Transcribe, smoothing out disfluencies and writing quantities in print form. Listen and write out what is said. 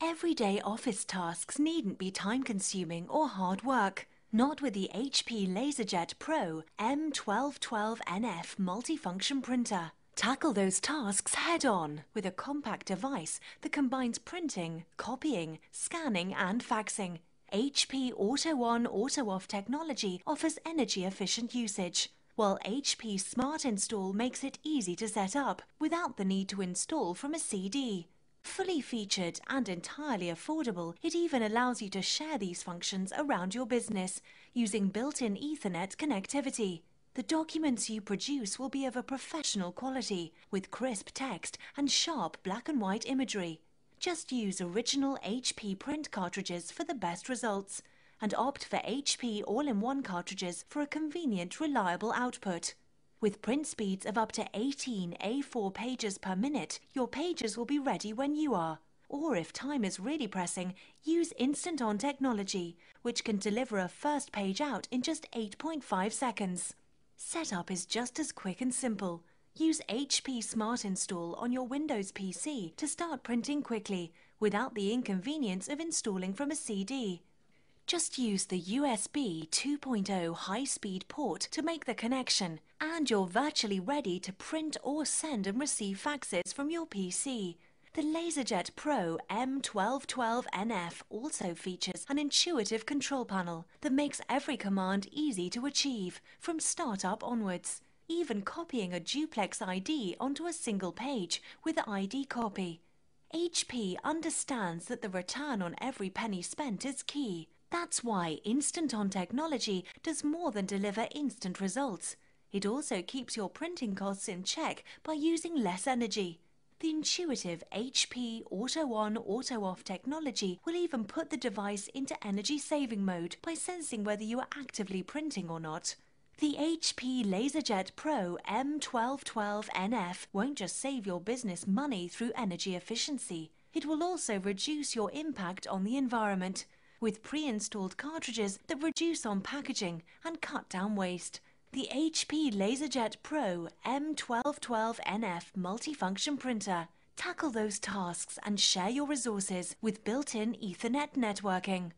Everyday office tasks needn't be time-consuming or hard work. Not with the HP LaserJet Pro M1212NF multifunction printer. Tackle those tasks head-on with a compact device that combines printing, copying, scanning and faxing. HP Auto-On Auto-Off technology offers energy-efficient usage, while HP Smart Install makes it easy to set up without the need to install from a CD. Fully featured and entirely affordable, it even allows you to share these functions around your business using built-in Ethernet connectivity. The documents you produce will be of a professional quality, with crisp text and sharp black and white imagery. Just use original HP print cartridges for the best results, and opt for HP all-in-one cartridges for a convenient, reliable output. With print speeds of up to 18 A4 pages per minute, your pages will be ready when you are. Or if time is really pressing, use Instant On technology, which can deliver a first page out in just 8.5 seconds. Setup is just as quick and simple. Use HP Smart Install on your Windows PC to start printing quickly, without the inconvenience of installing from a CD. Just use the USB 2.0 high-speed port to make the connection, and you're virtually ready to print or send and receive faxes from your PC. The LaserJet Pro M1212NF also features an intuitive control panel that makes every command easy to achieve from startup onwards, even copying a duplex ID onto a single page with ID copy. HP understands that the return on every penny spent is key. That's why Instant On technology does more than deliver instant results. It also keeps your printing costs in check by using less energy. The intuitive HP Auto-On Auto-Off technology will even put the device into energy-saving mode by sensing whether you are actively printing or not. The HP LaserJet Pro M1212NF won't just save your business money through energy efficiency. It will also reduce your impact on the environment, with pre-installed cartridges that reduce on packaging and cut down waste. The HP LaserJet Pro M1212NF multifunction printer. Tackle those tasks and share your resources with built-in Ethernet networking.